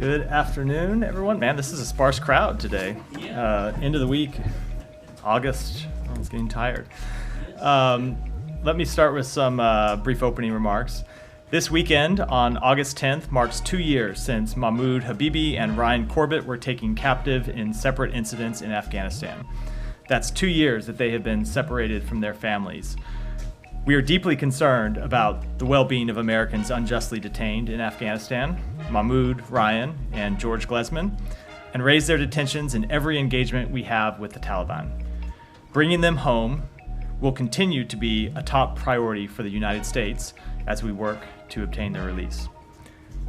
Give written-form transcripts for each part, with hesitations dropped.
Good afternoon, everyone. Man, this is a sparse crowd today. End of the week, August. I was getting tired. Let me start with some brief opening remarks. This weekend, on August 10th, marks 2 years since Mahmoud Habibi and Ryan Corbett were taken captive in separate incidents in Afghanistan. That's 2 years that they have been separated from their families. We are deeply concerned about the well-being of Americans unjustly detained in Afghanistan, Mahmoud, Ryan, and George Glesman, and raise their detentions in every engagement we have with the Taliban. Bringing them home will continue to be a top priority for the United States as we work to obtain their release.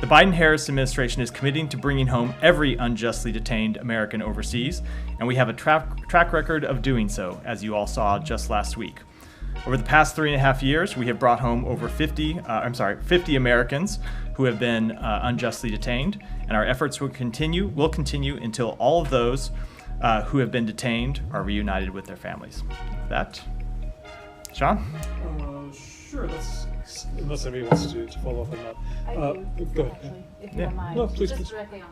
The Biden-Harris administration is committing to bringing home every unjustly detained American overseas, and we have a track record of doing so, as you all saw just last week. Over the past 3.5 years, we have brought home over 50 Americans who have been unjustly detained, and our efforts will continue until all of those who have been detained are reunited with their families. With that, Sean? Sure, unless anybody wants to follow up on that. I do, Go ahead. actually, if you Yeah. don't mind. No, please. Just directly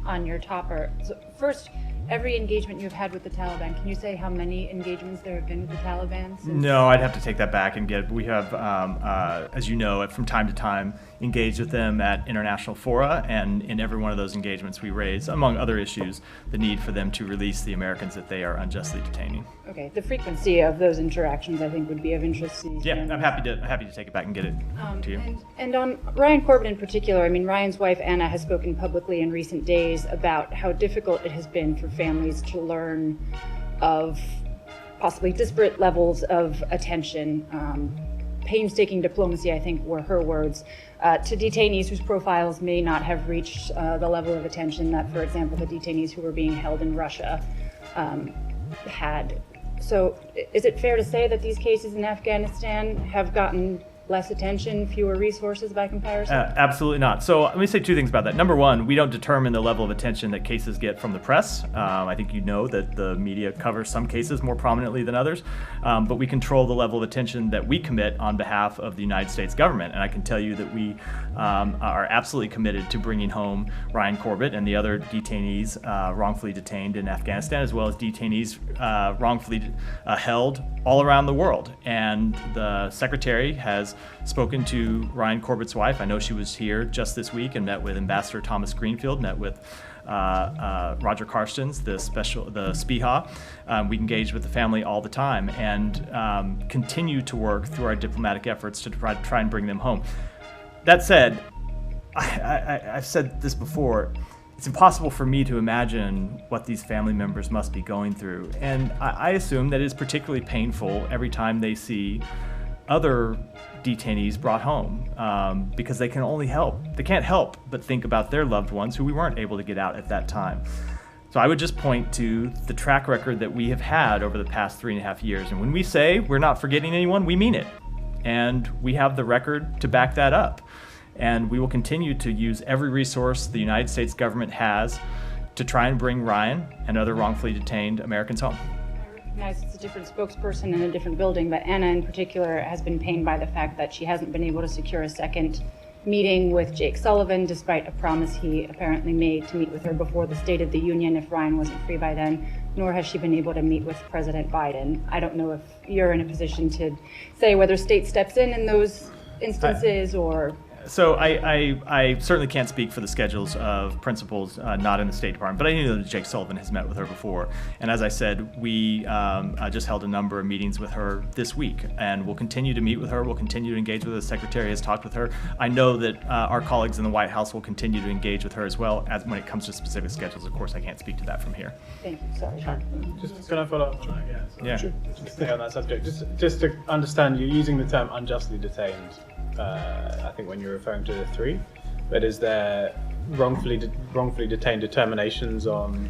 on your topper. So first, every engagement you've had with the Taliban, can you say how many engagements there have been with the Taliban since? No, I'd have to take that back and we have, as you know, from time to time, engaged with them at international fora, and in every one of those engagements we raise, among other issues, the need for them to release the Americans that they are unjustly detaining. Okay, the frequency of those interactions I think would be of interest to you. Yeah, I'm happy to take it back and get it to you. And on Ryan Corbett in particular, I mean, Ryan's wife Anna has spoken publicly in recent days about how difficult it has been for families to learn of possibly disparate levels of attention, painstaking diplomacy, I think were her words, to detainees whose profiles may not have reached the level of attention that, for example, the detainees who were being held in Russia had. So is it fair to say that these cases in Afghanistan have gotten less attention, fewer resources by comparison? Absolutely not. So let me say two things about that. Number one, we don't determine the level of attention that cases get from the press. I think you know that the media covers some cases more prominently than others, but we control the level of attention that we commit on behalf of the United States government. And I can tell you that we are absolutely committed to bringing home Ryan Corbett and the other detainees wrongfully detained in Afghanistan, as well as detainees wrongfully held all around the world. And the Secretary has spoken to Ryan Corbett's wife. I know she was here just this week and met with Ambassador Thomas Greenfield, met with Roger Carstens, the SPIHA. We engage with the family all the time and continue to work through our diplomatic efforts to try and bring them home. That said, I've said this before, it's impossible for me to imagine what these family members must be going through. And I assume that it is particularly painful every time they see other detainees brought home because they can't help but think about their loved ones who we weren't able to get out at that time. So I would just point to the track record that we have had over the past 3.5 years. And when we say we're not forgetting anyone, we mean it. And we have the record to back that up. And we will continue to use every resource the United States government has to try and bring Ryan and other wrongfully detained Americans home. I recognize it's a different spokesperson in a different building, but Anna in particular has been pained by the fact that she hasn't been able to secure a second meeting with Jake Sullivan, despite a promise he apparently made to meet with her before the State of the Union if Ryan wasn't free by then, nor has she been able to meet with President Biden. I don't know if you're in a position to say whether state steps in those instances or... So I certainly can't speak for the schedules of principals not in the State Department, but I know that Jake Sullivan has met with her before. And as I said, we just held a number of meetings with her this week, and we'll continue to meet with her. We'll continue to engage with her. The Secretary has talked with her. I know that our colleagues in the White House will continue to engage with her as well. As when it comes to specific schedules, of course, I can't speak to that from here. Thank you. Sorry, Sean. Just can I follow up? Yeah. Sure. Just to stay on that subject, just to understand, you're using the term unjustly detained. I think when you're referring to the three, but is there wrongfully detained determinations on?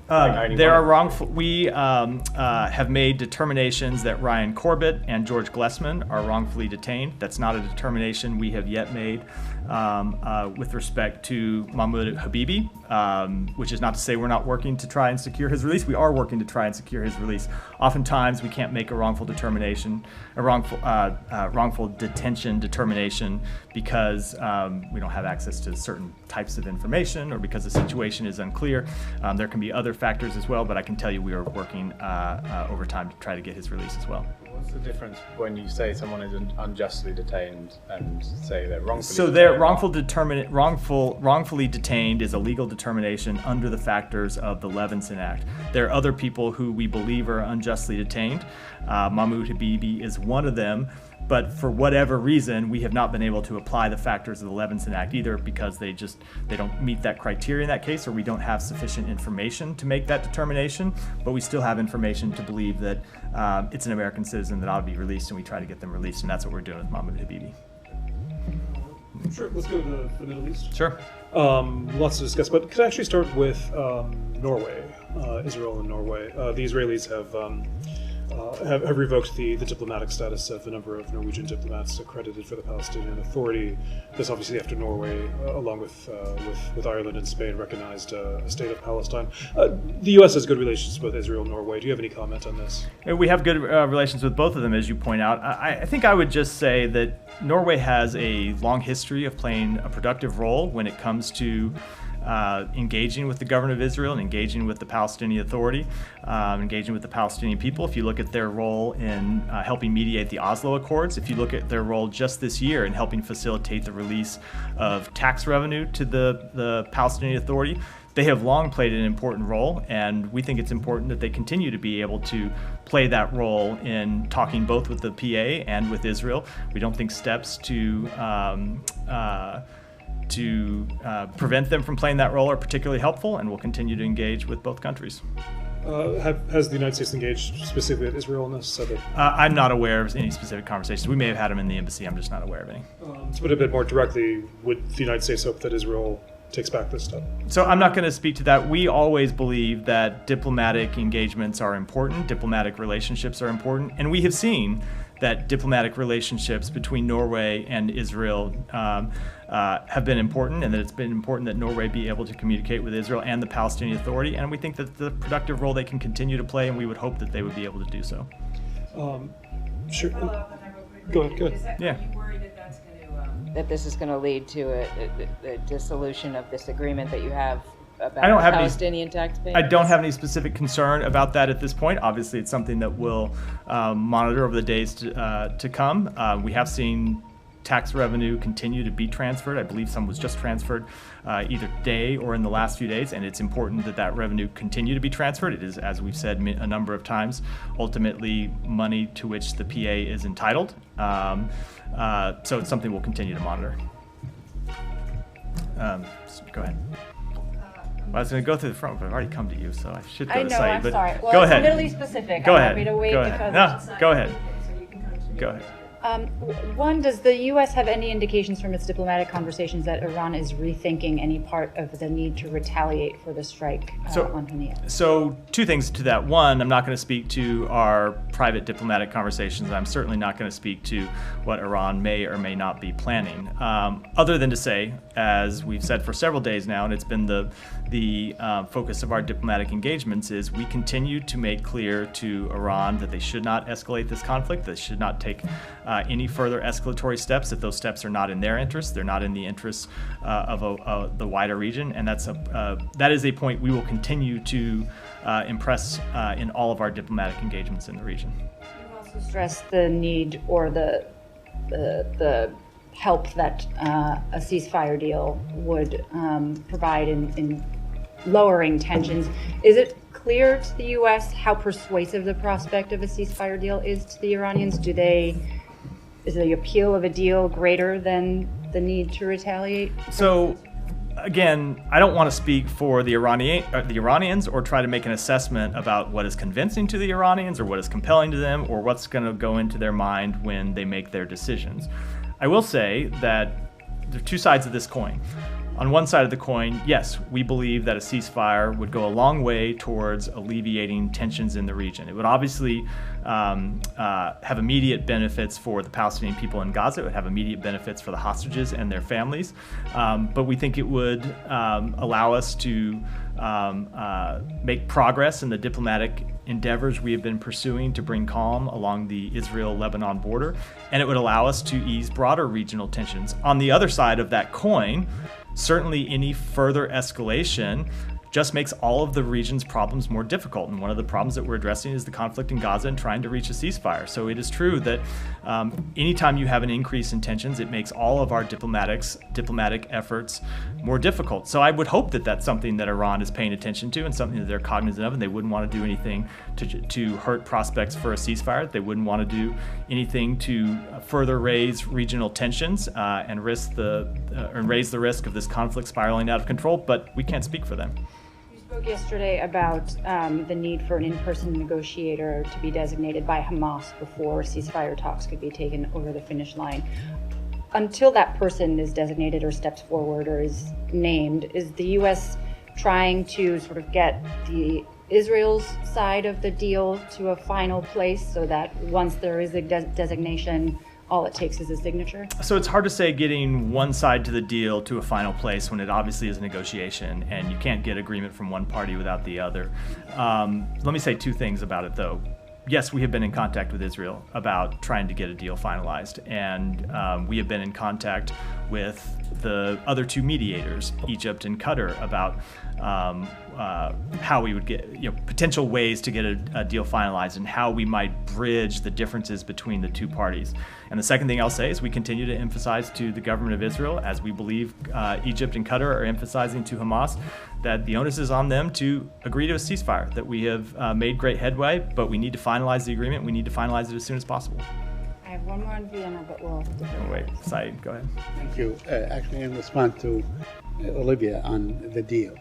There are wrongful. We have made determinations that Ryan Corbett and George Glesman are wrongfully detained. That's not a determination we have yet made with respect to Mahmoud Habibi, which is not to say we're not working to try and secure his release. We are working to try and secure his release. Oftentimes, we can't make a wrongful determination, a wrongful detention determination because we don't have access to certain types of information or because the situation is unclear. There can be other factors as well, but I can tell you we are working overtime to try to get his release as well. What's the difference when you say someone is unjustly detained and say they're wrongfully So detained? wrongfully detained is a legal determination under the factors of the Levinson Act. There are other people who we believe are unjustly detained. Mahmoud Habibi is one of them, but for whatever reason, we have not been able to apply the factors of the Levinson Act, either because they don't meet that criteria in that case, or we don't have sufficient information to make that determination, but we still have information to believe that it's an American citizen that ought to be released, and we try to get them released, and that's what we're doing with Mahmoud Habibi. Sure, let's go to the Middle East. Sure. Lots to discuss, but could I actually start with Norway, Israel and Norway? The Israelis have revoked the diplomatic status of a number of Norwegian diplomats accredited for the Palestinian Authority. This obviously after Norway, along with Ireland and Spain, recognized a state of Palestine. The U.S. has good relations with Israel and Norway. Do you have any comment on this? We have good relations with both of them, as you point out. I think I would just say that Norway has a long history of playing a productive role when it comes to engaging with the government of Israel and engaging with the Palestinian Authority, engaging with the Palestinian people. If you look at their role in helping mediate the Oslo Accords, if you look at their role just this year in helping facilitate the release of tax revenue to the Palestinian Authority, they have long played an important role, and we think it's important that they continue to be able to play that role in talking both with the PA and with Israel. We don't think steps to prevent them from playing that role are particularly helpful, and we'll continue to engage with both countries. Has the United States engaged specifically with Israel in this? I'm not aware of any specific conversations. We may have had them in the embassy. I'm just not aware of any. To put it a bit more directly, would the United States hope that Israel takes back this step? So I'm not going to speak to that. We always believe that diplomatic engagements are important, diplomatic relationships are important, and we have seen that diplomatic relationships between Norway and Israel have been important, and that it's been important that Norway be able to communicate with Israel and the Palestinian Authority, and we think that the productive role they can continue to play, and we would hope that they would be able to do so. Sure. Go ahead. Yeah. Are you worried that that's going to that this is going to lead to a dissolution of this agreement that you have about Palestinian tax payments? I don't have any specific concern about that at this point. Obviously, it's something that we'll monitor over the days to come. We have seen tax revenue continue to be transferred. I believe some was just transferred either today or in the last few days, and it's important that that revenue continue to be transferred. It is, as we've said a number of times, ultimately money to which the PA is entitled. So it's something we'll continue to monitor. Go ahead. Well, I was going to go through the front, but I've already come to you, so I should go to Saeed. I'm sorry. Well, go it's ahead. Middle East specific. Go I'm ahead. happy to wait go ahead. because No, go ahead. Go ahead. One, does the U.S. have any indications from its diplomatic conversations that Iran is rethinking any part of the need to retaliate for the strike on Haniyeh? So, two things to that. One, I'm not going to speak to our private diplomatic conversations. I'm certainly not going to speak to what Iran may or may not be planning. Other than to say, as we've said for several days now, and it's been the focus of our diplomatic engagements, is we continue to make clear to Iran that they should not escalate this conflict, they should not take any further escalatory steps if those steps are not in their interests, they're not in the interests of the wider region, and that is a point we will continue to impress in all of our diplomatic engagements in the region. You've also stressed the need or the help that a ceasefire deal would provide in lowering tensions. Is it clear to the U.S. how persuasive the prospect of a ceasefire deal is to the Iranians? Is the appeal of a deal greater than the need to retaliate? So, again, I don't want to speak for the Iranians or try to make an assessment about what is convincing to the Iranians or what is compelling to them or what's going to go into their mind when they make their decisions. I will say that there are two sides of this coin. On one side of the coin, yes, we believe that a ceasefire would go a long way towards alleviating tensions in the region. It would obviously have immediate benefits for the Palestinian people in Gaza. It would have immediate benefits for the hostages and their families. But we think it would allow us to make progress in the diplomatic endeavors we have been pursuing to bring calm along the Israel-Lebanon border, and it would allow us to ease broader regional tensions. On the other side of that coin, certainly any further escalation just makes all of the region's problems more difficult. And one of the problems that we're addressing is the conflict in Gaza and trying to reach a ceasefire. So it is true that anytime you have an increase in tensions, it makes all of our diplomatic efforts more difficult. So I would hope that that's something that Iran is paying attention to and something that they're cognizant of, and they wouldn't want to do anything to hurt prospects for a ceasefire. They wouldn't want to do anything to further raise regional tensions and raise the risk of this conflict spiraling out of control, but we can't speak for them. You spoke yesterday about the need for an in-person negotiator to be designated by Hamas before ceasefire talks could be taken over the finish line. Until that person is designated or steps forward or is named, is the U.S. trying to sort of get the Israel's side of the deal to a final place so that once there is a designation, all it takes is a signature? So it's hard to say getting one side to the deal to a final place when it obviously is a negotiation and you can't get agreement from one party without the other. Let me say two things about it, though. Yes, we have been in contact with Israel about trying to get a deal finalized, and we have been in contact with the other two mediators, Egypt and Qatar, about how we would get potential ways to get a deal finalized and how we might bridge the differences between the two parties. And the second thing I'll say is we continue to emphasize to the government of Israel, as we believe Egypt and Qatar are emphasizing to Hamas, that the onus is on them to agree to a ceasefire, that we have made great headway, but we need to finalize the agreement. We need to finalize it as soon as possible. I have one more in Vienna, but we'll defer. Wait, Saeed, go ahead. Thank you. Actually, in response to Olivia on the deal,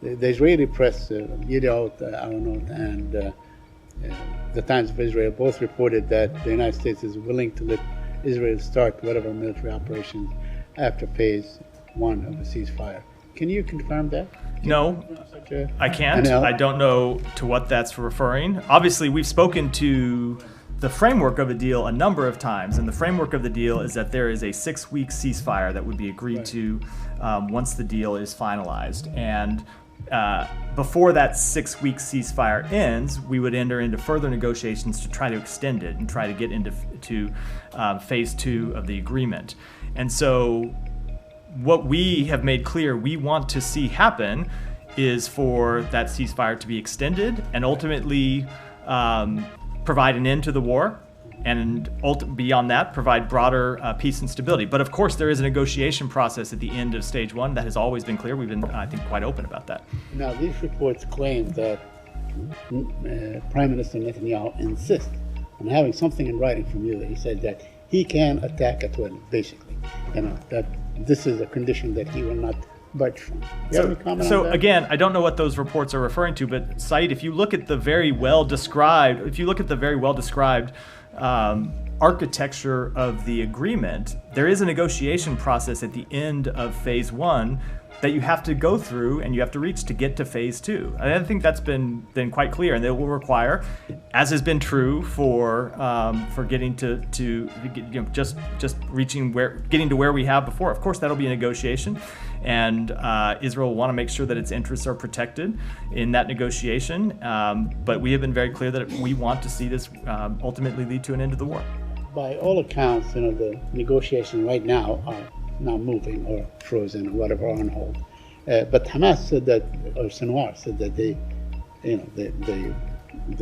the Israeli press, Yediot Aharonot and the Times of Israel both reported that the United States is willing to let Israel start whatever military operations after phase 1 of a ceasefire. Can you confirm that? No, I can't. I don't know to what that's referring. Obviously, we've spoken to the framework of a deal a number of times, and the framework of the deal is that there is a 6-week ceasefire that would be agreed to once the deal is finalized. And before that 6-week ceasefire ends, we would enter into further negotiations to try to extend it and try to get into phase 2 of the agreement. And so what we have made clear we want to see happen is for that ceasefire to be extended and ultimately provide an end to the war, and beyond that, provide broader peace and stability. But of course, there is a negotiation process at the end of stage 1 that has always been clear. We've been, I think, quite open about that. Now, these reports claim that Prime Minister Netanyahu insists on having something in writing from you. He said that he can attack at will, basically. That this is a condition that he will not budge from. You have any comment on that? Again, I don't know what those reports are referring to, but Saeed, if you look at the very well described, architecture of the agreement, there is a negotiation process at the end of phase 1 that you have to go through and you have to reach to get to phase 2. And I think that's been quite clear, and it will require, as has been true for getting to just reaching getting to where we have before. Of course, that'll be a negotiation, and Israel will want to make sure that its interests are protected in that negotiation. But we have been very clear that we want to see this ultimately lead to an end to the war. By all accounts, the negotiations right now are not moving or frozen or whatever, on hold. But Hamas said that, or Sinwar said that they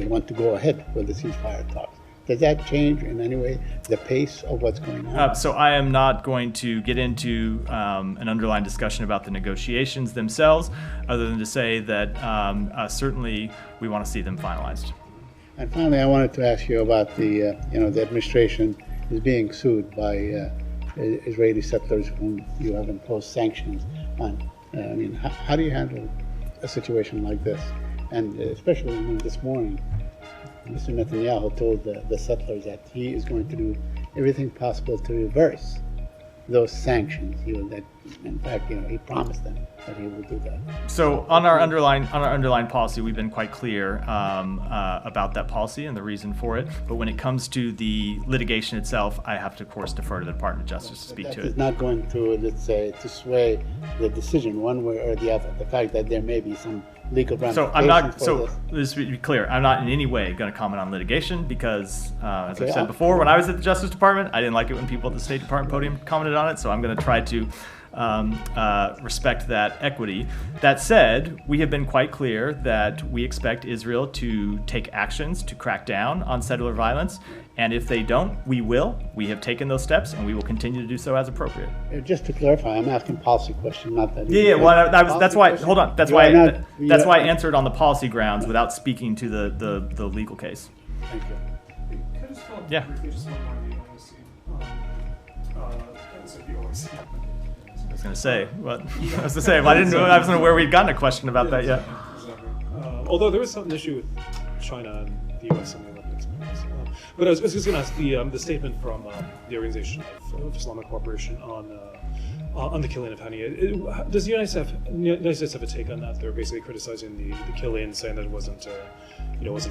want to go ahead with the ceasefire talks. Does that change in any way the pace of what's going on? So I am not going to get into an underlying discussion about the negotiations themselves, other than to say that certainly we want to see them finalized. And finally, I wanted to ask you about the administration is being sued by Israeli settlers whom you have imposed sanctions on. How do you handle a situation like this? And especially this morning, Mr. Netanyahu told the settlers that he is going to do everything possible to reverse those sanctions. In fact, he promised them that he will do that. So on our underlying policy, we've been quite clear about that policy and the reason for it. But when it comes to the litigation itself, I have to, of course, defer to the Department of Justice to speak to it. It's not going to, let's say, to sway the decision one way or the other. The fact that there may be some legal So ramifications I'm not. for So this? let's be clear. I'm not in any way going to comment on litigation because, as I've said before, when I was at the Justice Department, I didn't like it when people at the State Department podium commented on it. So I'm going to try to respect that equity. That said, we have been quite clear that we expect Israel to take actions to crack down on settler violence. And if they don't, we will. We have taken those steps, and we will continue to do so as appropriate. Just to clarify, I'm asking policy question, not that. Yeah. Well, that's why. Hold on. That's You why. are not- That's you why I are- answered on the policy grounds without speaking to the legal case. Thank you. Can I just follow up Yeah. briefly, just one more on the OIC? I was going to say, what? I was going to say, I didn't know. I wasn't aware we'd gotten a question about that yet. Although there was an issue with China and the U.S. and the Olympics. But I was just going to ask the statement from the Organization of Islamic Cooperation on the killing of Haniyeh. Does the United States have a take on that? They're basically criticizing the killing, saying that it wasn't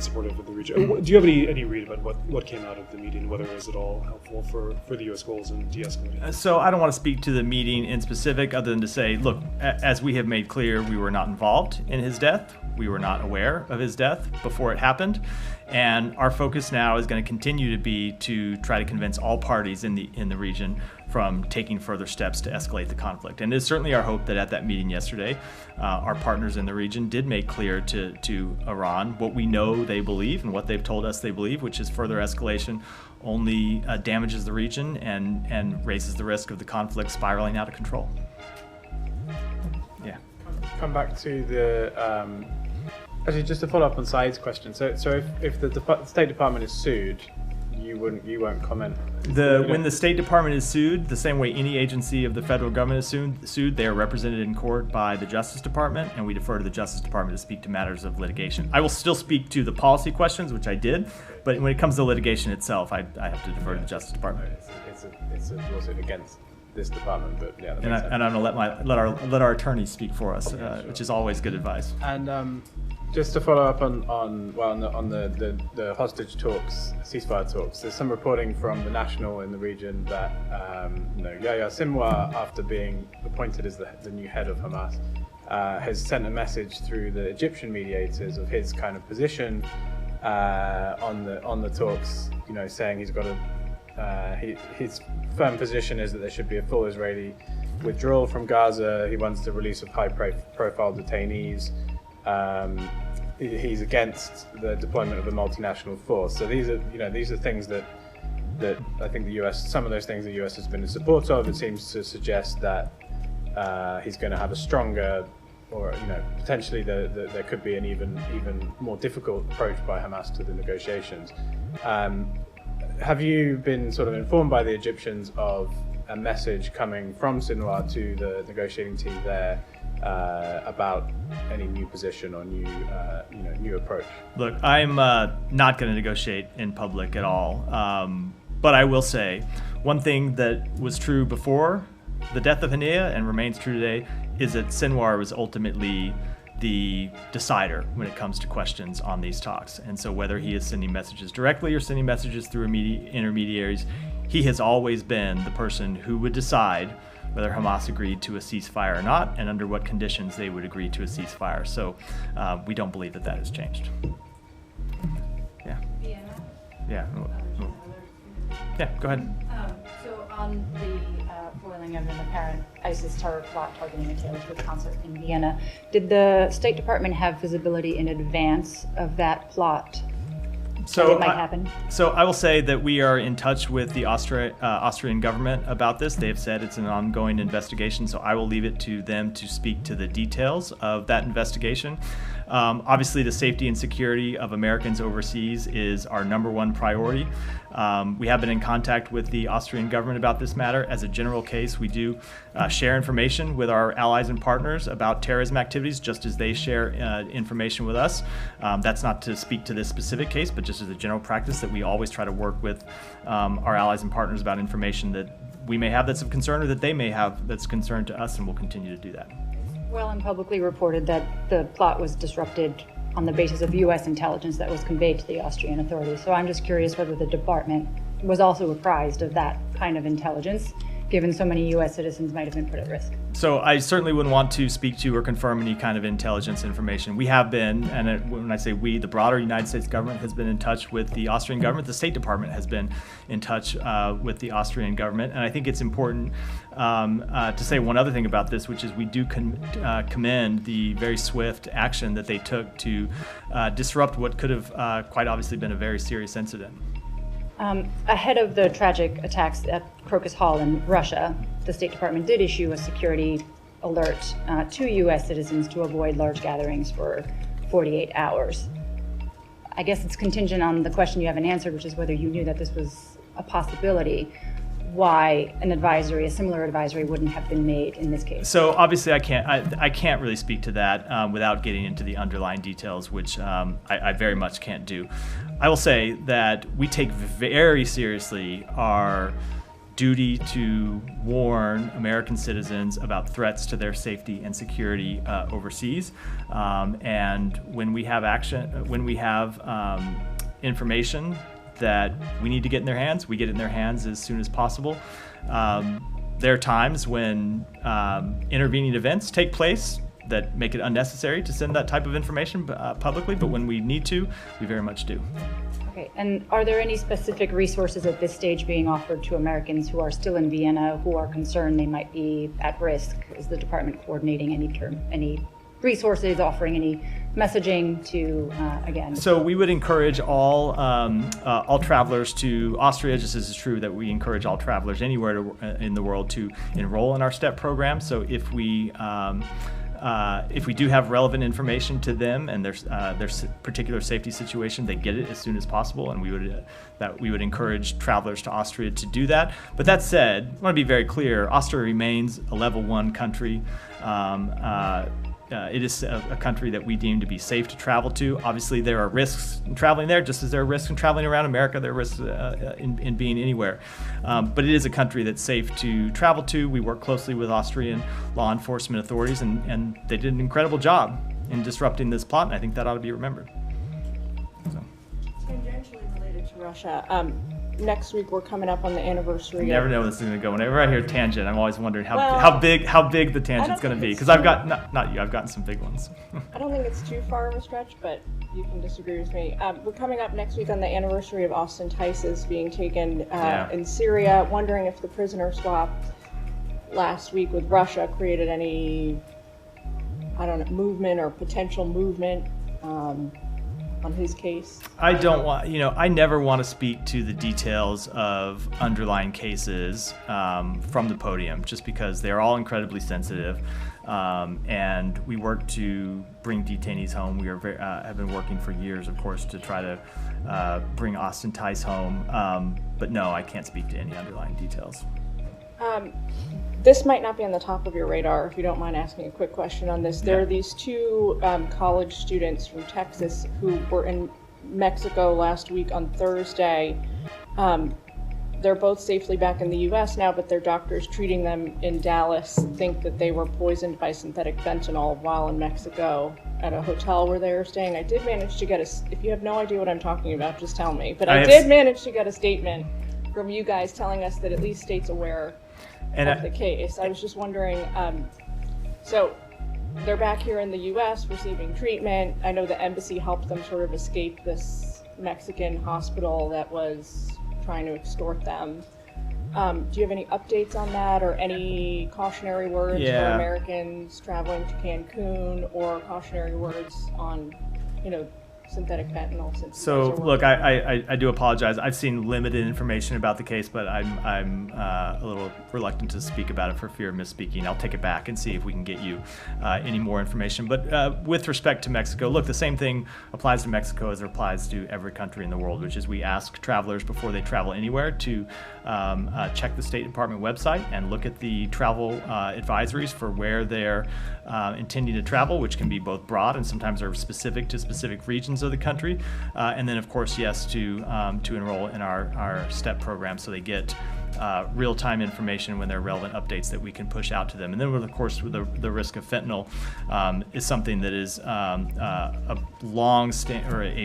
supportive of the region. Do you have any read about what came out of the meeting, whether it was at all helpful for the U.S. goals in de-escalating? So I don't want to speak to the meeting in specific other than to say, look, as we have made clear, we were not involved in his death. We were not aware of his death before it happened. And our focus now is going to continue to be to try to convince all parties in the region from taking further steps to escalate the conflict. And it's certainly our hope that at that meeting yesterday, our partners in the region did make clear to Iran what we know they believe and what they've told us they believe, which is further escalation only damages the region and raises the risk of the conflict spiraling out of control. Yeah. Come back to the actually just to follow up on Saeed's question. So if the State Department is sued, you won't comment. When the State Department is sued, the same way any agency of the federal government is sued, they are represented in court by the Justice Department, and we defer to the Justice Department to speak to matters of litigation. I will still speak to the policy questions, which I did, but when it comes to litigation itself, I have to defer to the Justice Department. It's a lawsuit against this department, but yeah. That And, makes sense. and I'm going to let our attorneys speak for us, which is always good advice. And just to follow up on the hostage talks, ceasefire talks, there's some reporting from the National in the region that Yahya Sinwar, after being appointed as the new head of Hamas, has sent a message through the Egyptian mediators of his kind of position on the talks, saying he's got his firm position is that there should be a full Israeli withdrawal from Gaza. He wants the release of high-profile detainees. He's against the deployment of a multinational force. So these are things that I think the US, some of those things the US has been in support of. It seems to suggest that he's going to have a stronger, or potentially there could be an even more difficult approach by Hamas to the negotiations. Have you been sort of informed by the Egyptians of a message coming from Sinwar to the negotiating team there about any new position or new approach? Look, I'm not going to negotiate in public at all. But I will say, one thing that was true before the death of Haniyeh and remains true today is that Sinwar was ultimately the decider when it comes to questions on these talks. And so whether he is sending messages directly or sending messages through intermediaries, he has always been the person who would decide whether Hamas agreed to a ceasefire or not, and under what conditions they would agree to a ceasefire. So we don't believe that has changed. Yeah. Yeah. Yeah, go ahead. So on the foiling of an apparent ISIS terror plot targeting a Taylor Swift concert in Vienna, did the State Department have visibility in advance of that plot? So it might happen. So I will say that we are in touch with the Austrian government about this. They have said it's an ongoing investigation, so I will leave it to them to speak to the details of that investigation. Obviously, the safety and security of Americans overseas is our #1 priority. We have been in contact with the Austrian government about this matter. As a general case, we do share information with our allies and partners about terrorism activities, just as they share information with us. That's not to speak to this specific case, but just as a general practice that we always try to work with our allies and partners about information that we may have that's of concern or that they may have that's concern to us, and we'll continue to do that. Well, and publicly reported that the plot was disrupted on the basis of U.S. intelligence that was conveyed to the Austrian authorities. So I'm just curious whether the department was also apprised of that kind of intelligence, given so many U.S. citizens might have been put at risk? So I certainly wouldn't want to speak to or confirm any kind of intelligence information. We have been, and when I say we, the broader United States government has been in touch with the Austrian government. The State Department has been in touch with the Austrian government. And I think it's important to say one other thing about this, which is we do commend the very swift action that they took to disrupt what could have quite obviously been a very serious incident. Ahead of the tragic attacks at Crocus Hall in Russia, the State Department did issue a security alert to U.S. citizens to avoid large gatherings for 48 hours. I guess it's contingent on the question you haven't answered, which is whether you knew that this was a possibility. Why an advisory, a similar advisory, wouldn't have been made in this case? So obviously, I can't really speak to that without getting into the underlying details, which I very much can't do. I will say that we take very seriously our duty to warn American citizens about threats to their safety and security overseas, and when we have information that we need to get in their hands, we get it in their hands as soon as possible. There are times when intervening events take place that make it unnecessary to send that type of information publicly, but when we need to, we very much do. Okay, and are there any specific resources at this stage being offered to Americans who are still in Vienna who are concerned they might be at risk? Is the department coordinating any resources, offering any messaging to, again? So we would encourage all travelers to Austria, just as it's true that we encourage all travelers anywhere in the world to enroll in our STEP program. So if we do have relevant information to them and their particular safety situation, they get it as soon as possible, and we would encourage travelers to Austria to do that. But that said, I want to be very clear: Austria remains a level 1 country. It is a country that we deem to be safe to travel to. Obviously, there are risks in traveling there, just as there are risks in traveling around America. There are risks in being anywhere. But it is a country that's safe to travel to. We work closely with Austrian law enforcement authorities, and they did an incredible job in disrupting this plot, and I think that ought to be remembered. Tangentially related to Russia, next week we're coming up on the anniversary. You never know where this is going to go. Whenever I hear tangent, I'm always wondering how big the tangent's going to be, because I've got not you, I've gotten some big ones. I don't think it's too far of a stretch, but you can disagree with me. We're coming up next week on the anniversary of Austin Tice's being taken in Syria. Wondering if the prisoner swap last week with Russia created any, movement or potential movement on his case. I never want to speak to the details of underlying cases from the podium, just because they're all incredibly sensitive, and we work to bring detainees home. We have been working for years, of course, to try to bring Austin Tice home, but no, I can't speak to any underlying details. This might not be on the top of your radar, if you don't mind asking a quick question on this. There are these two college students from Texas who were in Mexico last week on Thursday. They're both safely back in the U.S. now, but their doctors treating them in Dallas think that they were poisoned by synthetic fentanyl while in Mexico at a hotel where they were staying. I did manage to get if you have no idea what I'm talking about, just tell me. But I did manage to get a statement from you guys telling us that at least state's aware of the case. I was just wondering, so they're back here in the U.S. receiving treatment. I know the embassy helped them sort of escape this Mexican hospital that was trying to extort them. Do you have any updates on that, or any cautionary words for Americans traveling to Cancun, or cautionary words on, synthetic fentanyl? So look, I do apologize. I've seen limited information about the case, but I'm a little reluctant to speak about it for fear of misspeaking. I'll take it back and see if we can get you any more information. But with respect to Mexico, look, the same thing applies to Mexico as it applies to every country in the world, which is we ask travelers before they travel anywhere to check the State Department website and look at the travel advisories for where they're intending to travel, which can be both broad and sometimes are specific to specific regions of the country, and then of course, yes, to enroll in our STEP program, so they get real-time information when there are relevant updates that we can push out to them. And then, of course, with the risk of fentanyl is something that is a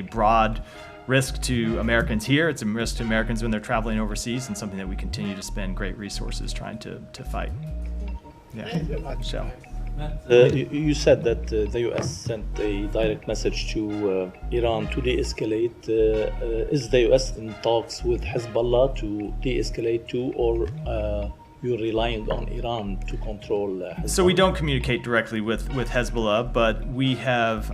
broad risk to Americans here. It's a risk to Americans when they're traveling overseas, and something that we continue to spend great resources trying to fight. Yeah, Michelle. You said that the U.S. sent a direct message to Iran to de-escalate. Is the U.S. in talks with Hezbollah to de-escalate too, or you're relying on Iran to control Hezbollah? So we don't communicate directly with Hezbollah, but we have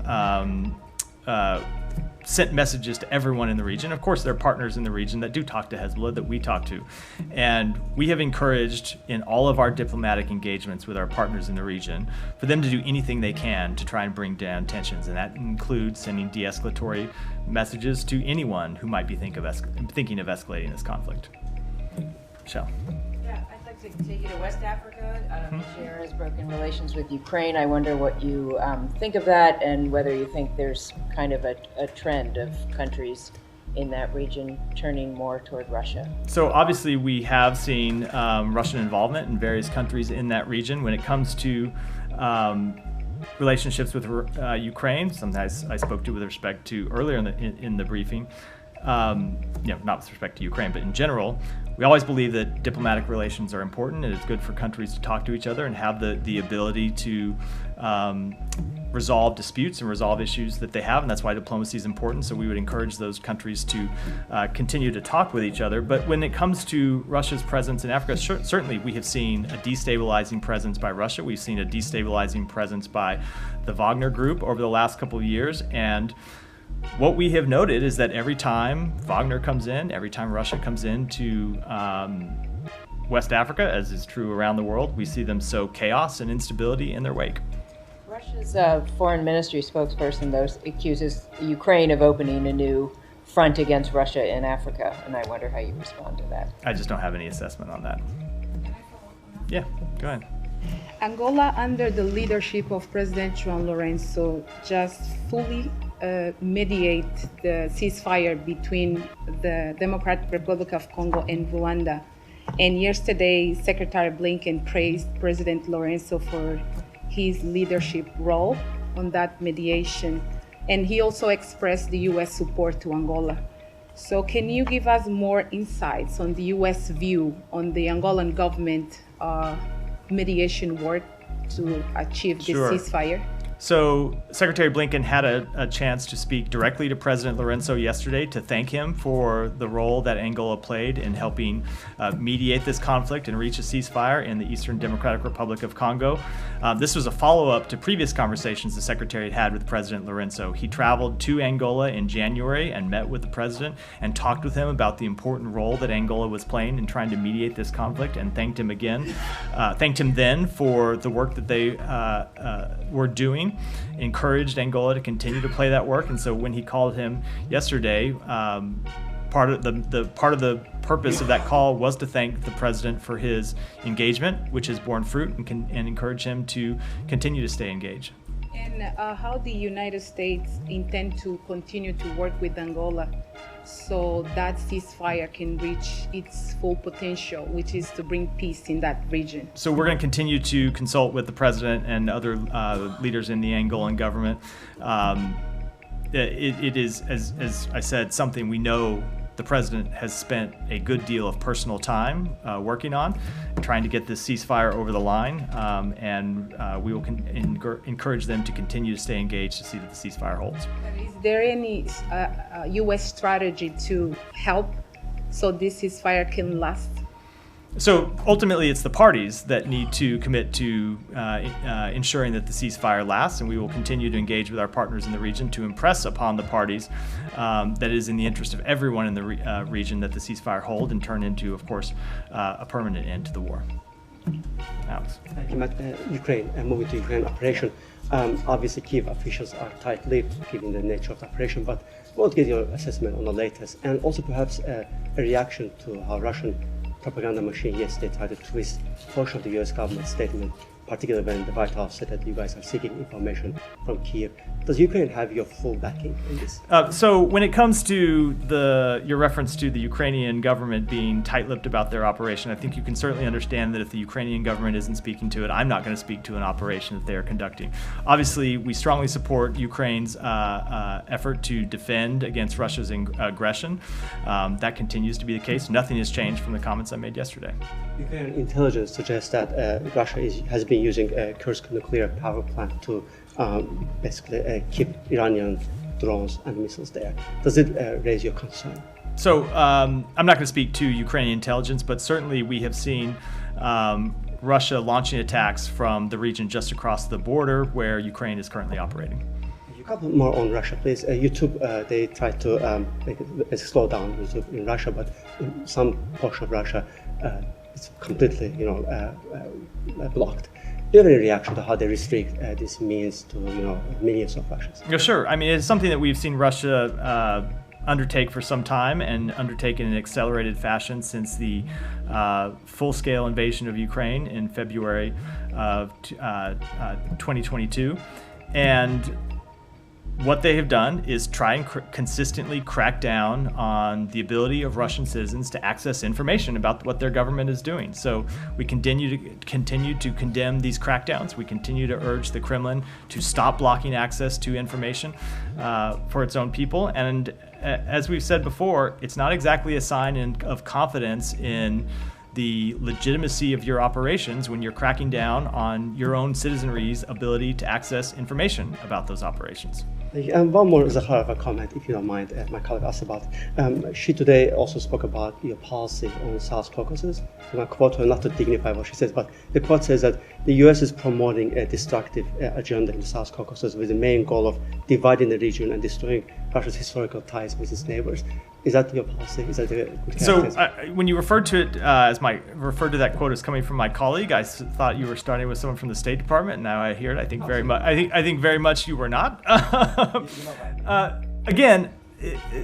sent messages to everyone in the region. Of course, there are partners in the region that do talk to Hezbollah, that we talk to. And we have encouraged in all of our diplomatic engagements with our partners in the region for them to do anything they can to try and bring down tensions. And that includes sending de-escalatory messages to anyone who might be thinking of escalating this conflict. Michelle. I'd like to take you to West Africa. Bashir has broken relations with Ukraine. I wonder what you think of that, and whether you think there's kind of a trend of countries in that region turning more toward Russia. So obviously we have seen Russian involvement in various countries in that region. When it comes to relationships with Ukraine, something I spoke to with respect to earlier in the briefing, not with respect to Ukraine, but in general, we always believe that diplomatic relations are important, and it's good for countries to talk to each other and have the ability to resolve disputes and resolve issues that they have, and that's why diplomacy is important. So we would encourage those countries to continue to talk with each other. But when it comes to Russia's presence in Africa, certainly we have seen a destabilizing presence by Russia. We've seen a destabilizing presence by the Wagner Group over the last couple of years, and what we have noted is that every time Wagner comes in, every time Russia comes into West Africa, as is true around the world, we see them sow chaos and instability in their wake. Russia's foreign ministry spokesperson, though, accuses Ukraine of opening a new front against Russia in Africa, and I wonder how you respond to that. I just don't have any assessment on that. Yeah, go ahead. Angola, under the leadership of President João Lourenço, just fully mediate the ceasefire between the Democratic Republic of Congo and Rwanda. And yesterday, Secretary Blinken praised President Lourenço for his leadership role on that mediation. And he also expressed the U.S. support to Angola. So can you give us more insights on the U.S. view on the Angolan government mediation work to achieve this ceasefire? So Secretary Blinken had a chance to speak directly to President Lourenço yesterday to thank him for the role that Angola played in helping mediate this conflict and reach a ceasefire in the Eastern Democratic Republic of Congo. This was a follow-up to previous conversations the Secretary had with President Lourenço. He traveled to Angola in January and met with the President and talked with him about the important role that Angola was playing in trying to mediate this conflict, and thanked him then for the work that they were doing. Encouraged Angola to continue to play that work, and so when he called him yesterday, part of the purpose of that call was to thank the president for his engagement, which has borne fruit, and encourage him to continue to stay engaged. And how the United States intend to continue to work with Angola so that ceasefire can reach its full potential, which is to bring peace in that region? So we're going to continue to consult with the president and other leaders in the Angolan government. It is, as I said, something we know the president has spent a good deal of personal time working on, trying to get this ceasefire over the line, and we will encourage them to continue to stay engaged to see that the ceasefire holds. Is there any U.S. strategy to help so this ceasefire can last? So ultimately, it's the parties that need to commit to ensuring that the ceasefire lasts, and we will continue to engage with our partners in the region to impress upon the parties that it is in the interest of everyone in the region that the ceasefire hold and turn into, of course, a permanent end to the war. Alex. Thank you, Ukraine, and moving to Ukraine operation. Obviously, Kyiv officials are tight-lipped given the nature of the operation, but I want to get your assessment on the latest, and also perhaps a reaction to how Russian propaganda machine yesterday tried to twist a portion of the U.S. government statement particularly when the White House said that you guys are seeking information from Kyiv. Does Ukraine have your full backing in this? So when it comes to your reference to the Ukrainian government being tight-lipped about their operation, I think you can certainly understand that if the Ukrainian government isn't speaking to it, I'm not going to speak to an operation that they are conducting. Obviously, we strongly support Ukraine's effort to defend against Russia's aggression. That continues to be the case. Nothing has changed from the comments I made yesterday. Ukrainian intelligence suggests that Russia has been using Kursk nuclear power plant to basically keep Iranian drones and missiles there. Does it raise your concern? So I'm not going to speak to Ukrainian intelligence, but certainly we have seen Russia launching attacks from the region just across the border where Ukraine is currently operating. A couple more on Russia, please. YouTube, they tried to slow down YouTube in Russia, but in some portion of Russia, it's completely, blocked. Do you have any reaction to how they restrict this means to, millions of Russians? Yeah, sure. I mean, it's something that we've seen Russia undertake for some time and undertake in an accelerated fashion since the full-scale invasion of Ukraine in February of 2022. And what they have done is try and consistently crack down on the ability of Russian citizens to access information about what their government is doing. So we continue to condemn these crackdowns. We continue to urge the Kremlin to stop blocking access to information for its own people. And as we've said before, it's not exactly a sign of confidence in the legitimacy of your operations when you're cracking down on your own citizenry's ability to access information about those operations. And one more Zafar comment, if you don't mind, my colleague asked about. She today also spoke about your policy on South Caucasus. And I quote her, not to dignify what she says, but the quote says that the U.S. is promoting a destructive agenda in the South Caucasus with the main goal of dividing the region and destroying Russia's historical ties with its neighbors. Is that your policy? Is that a good So when you referred to it referred to that quote as coming from my colleague, I thought you were starting with someone from the State Department. Now I hear it. I think I think very much you were not. Again,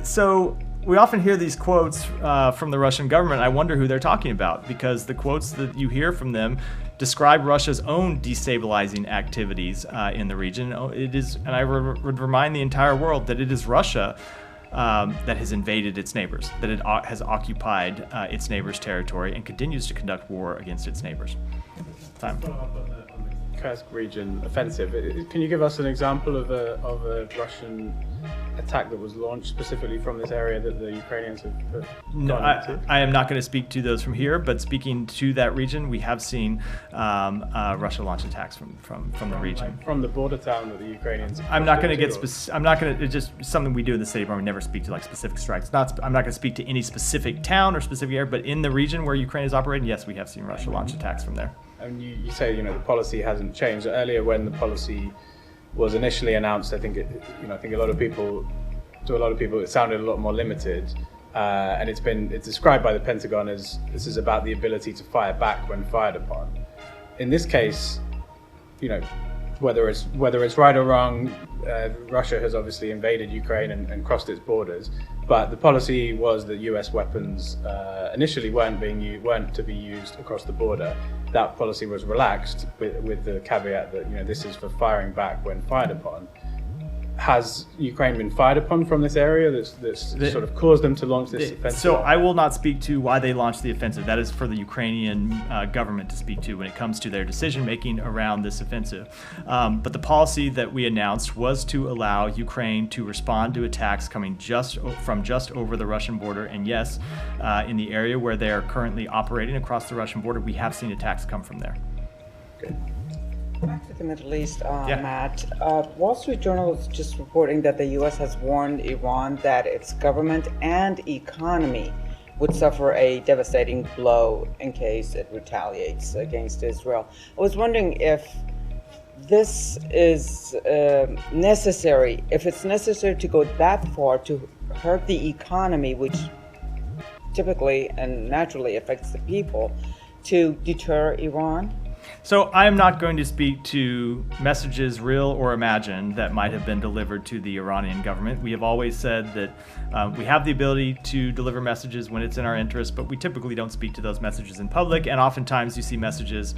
so we often hear these quotes from the Russian government. I wonder who they're talking about, because the quotes that you hear from them describe Russia's own destabilizing activities in the region. It is, and I would remind the entire world that it is Russia that has invaded its neighbors, that it has occupied its neighbors' territory and continues to conduct war against its neighbors. Time. On the Kursk region offensive, can you give us an example of a Russian attack that was launched specifically from this area that the Ukrainians have No, gone into? I am not going to speak to those from here, but speaking to that region, we have seen Russia launch attacks from the region. From the border town that the Ukrainians. I'm not going to get I'm not going to. It's just something we do in the State Department. We never speak to like specific strikes. I'm not going to speak to any specific town or specific area, but in the region where Ukraine is operating, yes, we have seen Russia launch attacks from there. And you say the policy hasn't changed. Earlier, when the policy was initially announced, I think a lot of people, it sounded a lot more limited, and it's described by the Pentagon as this is about the ability to fire back when fired upon. In this case, whether it's right or wrong, Russia has obviously invaded Ukraine and crossed its borders, but the policy was that U.S. weapons initially weren't to be used across the border. That policy was relaxed with the caveat that this is for firing back when fired upon. Has Ukraine been fired upon from this area that's sort of caused them to launch this offensive? So I will not speak to why they launched the offensive. That is for the Ukrainian government to speak to when it comes to their decision making around this offensive. But the policy that we announced was to allow Ukraine to respond to attacks coming just over the Russian border. And yes, in the area where they are currently operating across the Russian border, we have seen attacks come from there. Good. Back to the Middle East, Matt. Wall Street Journal is just reporting that the U.S. has warned Iran that its government and economy would suffer a devastating blow in case it retaliates against Israel. I was wondering if this is necessary, if it's necessary to go that far to hurt the economy, which typically and naturally affects the people, to deter Iran? So I'm not going to speak to messages, real or imagined, that might have been delivered to the Iranian government. We have always said that we have the ability to deliver messages when it's in our interest, but we typically don't speak to those messages in public, and oftentimes you see messages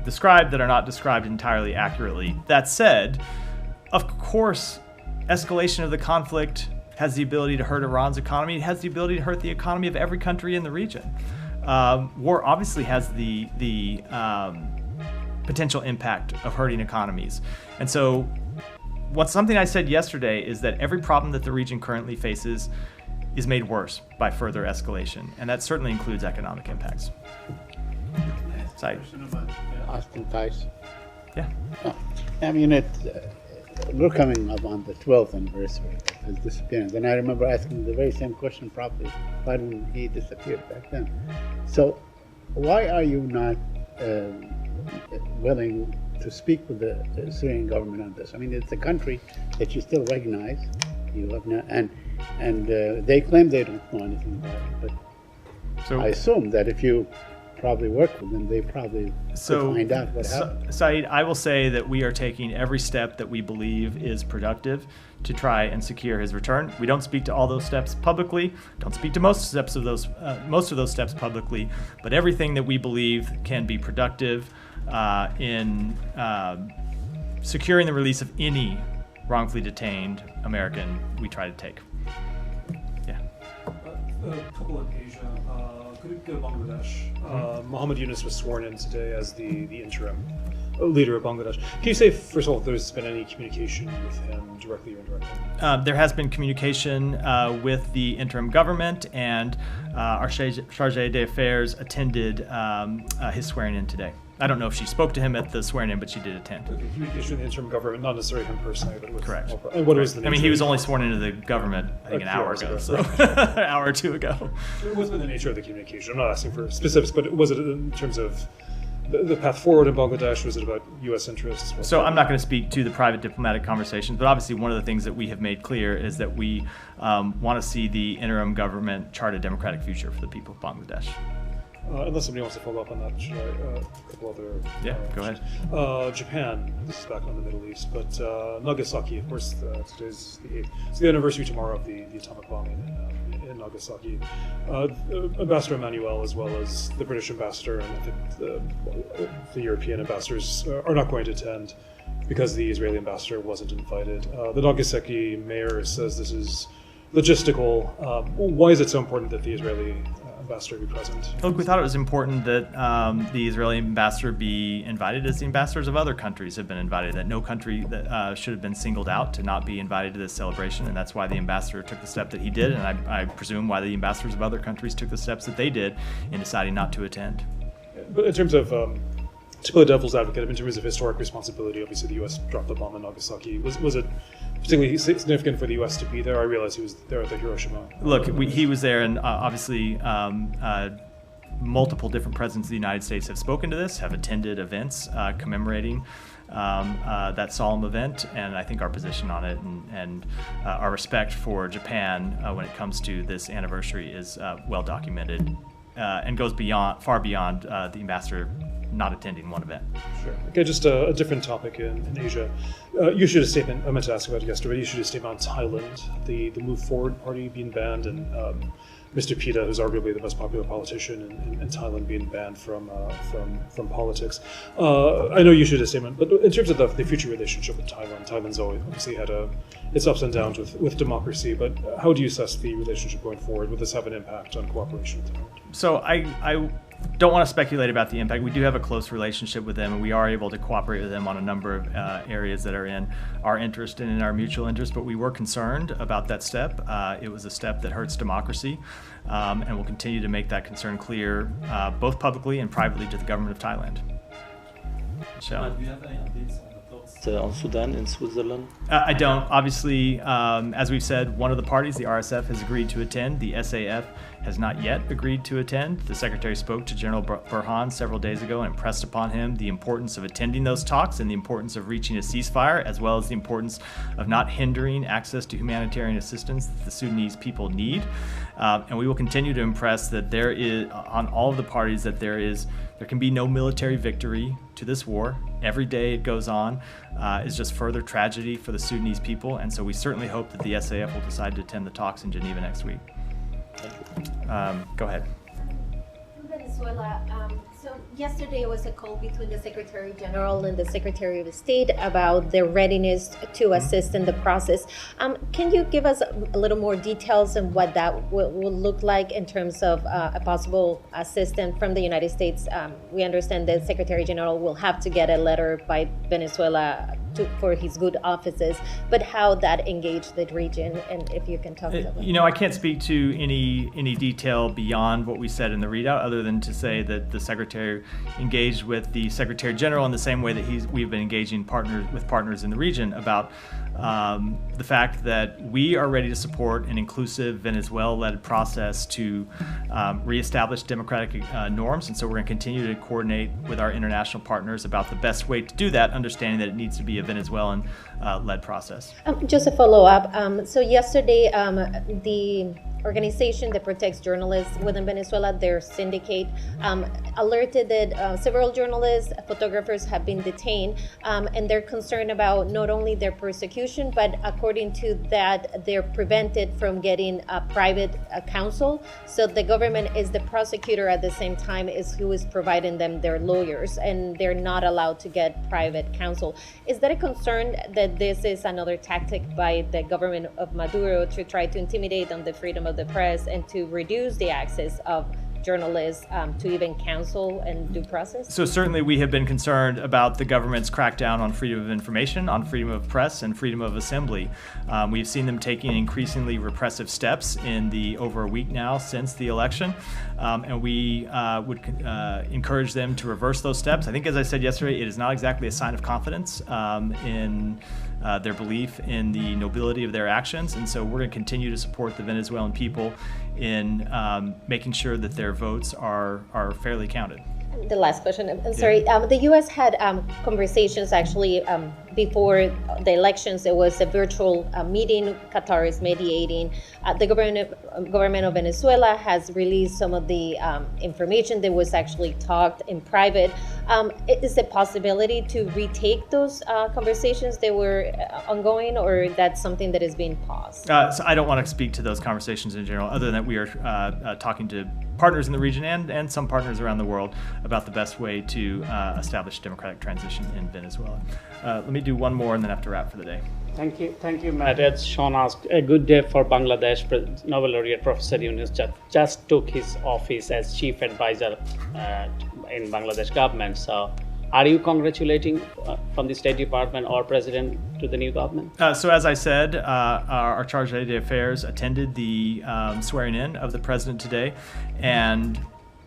described that are not described entirely accurately. That said, of course, escalation of the conflict has the ability to hurt Iran's economy. It has the ability to hurt the economy of every country in the region. War obviously has the potential impact of hurting economies. And so something I said yesterday is that every problem that the region currently faces is made worse by further escalation, and that certainly includes economic impacts. Saeed. Austin Tice. Yeah. Oh, I mean, we're coming up on the 12th anniversary of his disappearance, and I remember asking the very same question probably, why didn't he disappear back then? So why are you not willing to speak with the Syrian government on this? I mean, it's a country that you still recognize, you have not, and they claim they don't know anything about it, but I assume that if you probably work with them, they probably could find out what happened. Saeed, I will say that we are taking every step that we believe is productive to try and secure his return. We don't speak to all those steps publicly, don't speak to most of those steps publicly, but everything that we believe can be productive in securing the release of any wrongfully detained American, we try to take. Yeah. A couple in Asia. Could we go to Bangladesh? Mohammed Yunus was sworn in today as the interim leader of Bangladesh. Can you say, first of all, if there's been any communication with him directly or indirectly? There has been communication with the interim government, and our chargé d'affaires attended his swearing in today. I don't know if she spoke to him at the swearing in, but she did attend. Okay, communication with the interim government, not necessarily him personally, but with... Correct. And what was the nature? I mean, he was only sworn into the government, I think, an hour ago, so an hour or two ago. What was the nature of the communication? I'm not asking for specifics, but was it in terms of the path forward in Bangladesh? Was it about U.S. interests? So I'm not going to speak to the private diplomatic conversations, but obviously one of the things that we have made clear is that we want to see the interim government chart a democratic future for the people of Bangladesh. Unless somebody wants to follow up on that, should I? A couple other... Yeah, go ahead. Japan, this is back on the Middle East, but Nagasaki, of course, today's the 8th. It's the anniversary tomorrow of the atomic bombing in Nagasaki. Ambassador Emmanuel, as well as the British ambassador, and I think the European ambassadors are not going to attend because the Israeli ambassador wasn't invited. The Nagasaki mayor says this is logistical. Why is it so important that the Israeli ambassador be present? Look, we thought it was important that the Israeli ambassador be invited, as the ambassadors of other countries have been invited, that no country that should have been singled out to not be invited to this celebration, and that's why the ambassador took the step that he did, and I presume why the ambassadors of other countries took the steps that they did in deciding not to attend. But in terms of, to play devil's advocate, in terms of historic responsibility, obviously the U.S. dropped the bomb in Nagasaki. Was it particularly significant for the U.S. to be there? I realize he was there at the Hiroshima. Look, he was there, and obviously multiple different presidents of the United States have spoken to this, have attended events commemorating that solemn event, and I think our position on it and our respect for Japan when it comes to this anniversary is well documented and goes far beyond the ambassador not attending one event. Sure. Okay, just a different topic in Asia. You issued a statement, I meant to ask about it yesterday, you issued a statement on Thailand, the Move Forward party being banned, and Mr. Pita, who's arguably the most popular politician in Thailand, being banned from politics. I know you issued a statement, but in terms of the future relationship with Thailand, Thailand's obviously had its ups and downs with democracy, but how do you assess the relationship going forward? Would this have an impact on cooperation with Thailand? So I don't want to speculate about the impact. We do have a close relationship with them, and we are able to cooperate with them on a number of areas that are in our interest and in our mutual interest, but we were concerned about that step. It was a step that hurts democracy, and we'll continue to make that concern clear, both publicly and privately, to the government of Thailand. Michelle? Do you have any updates on the talks on Sudan in Switzerland? I don't. Obviously, as we've said, one of the parties, the RSF, has agreed to attend. The SAF has not yet agreed to attend. The Secretary spoke to General Burhan several days ago and impressed upon him the importance of attending those talks and the importance of reaching a ceasefire, as well as the importance of not hindering access to humanitarian assistance that the Sudanese people need. And we will continue to impress that there is, on all of the parties, that there can be no military victory to this war. Every day it goes on is just further tragedy for the Sudanese people, and so we certainly hope that the SAF will decide to attend the talks in Geneva next week. Go ahead. Venezuela. So yesterday was a call between the Secretary General and the Secretary of State about their readiness to assist in the process. Can you give us a little more details on what that will look like in terms of a possible assistance from the United States? We understand the Secretary General will have to get a letter by Venezuela for his good offices, but how that engaged the region, and if you can talk about that. I can't speak to any detail beyond what we said in the readout, other than to say that the Secretary engaged with the Secretary General in the same way that we've been engaging with partners in the region about the fact that we are ready to support an inclusive Venezuela-led process to reestablish democratic norms, and so we're going to continue to coordinate with our international partners about the best way to do that, understanding that it needs to be a Venezuelan-led process. Just a follow-up. So yesterday, the organization that protects journalists within Venezuela, their syndicate, alerted that several journalists, photographers have been detained, and they're concerned about not only their persecution, but according to that, they're prevented from getting a private counsel. So the government is the prosecutor at the same time as who is providing them their lawyers, and they're not allowed to get private counsel. Is that a concern that this is another tactic by the government of Maduro to try to intimidate on the freedom of the press and to reduce the access of journalists to even counsel and due process? So certainly we have been concerned about the government's crackdown on freedom of information, on freedom of press, and freedom of assembly. We've seen them taking increasingly repressive steps in the over a week now since the election, and we would encourage them to reverse those steps. I think, as I said yesterday, it is not exactly a sign of confidence in their belief in the nobility of their actions, and so we're going to continue to support the Venezuelan people in making sure that their votes are fairly counted. The last question, I'm sorry. The U.S. had conversations actually before the elections. It was a virtual meeting. Qatar is mediating. The government of Venezuela has released some of the information that was actually talked in private. Is it a possibility to retake those conversations that were ongoing, or that's something that is being paused? So I don't want to speak to those conversations in general, other than that we are talking to partners in the region and some partners around the world about the best way to establish democratic transition in Venezuela. Let me do one more and then have to wrap for the day. Thank you, Matt. As Sean asked, a good day for Bangladesh. Nobel laureate Professor Yunus just took his office as chief advisor in Bangladesh government. So, are you congratulating from the State Department or President to the new government? So as I said, our Charge d'Affaires attended the swearing in of the president today, and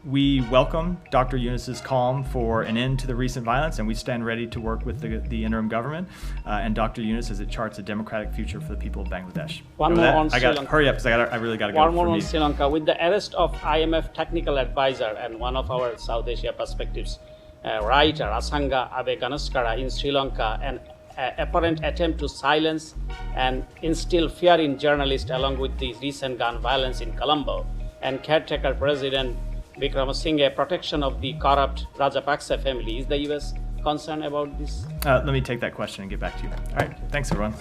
we welcome Dr. Yunus's calm for an end to the recent violence, and we stand ready to work with the interim government and Dr. Yunus as it charts a democratic future for the people of Bangladesh. One more on Sri Lanka. Hurry up, because I really got to go. One more on Sri Lanka. With the arrest of IMF technical advisor and one of our South Asia perspectives writer Asanga Abeganaskara in Sri Lanka, an apparent attempt to silence and instill fear in journalists along with the recent gun violence in Colombo, and caretaker President Wickremesinghe protection of the corrupt Rajapaksa family. Is the US concerned about this? Let me take that question and get back to you. All right, thanks everyone.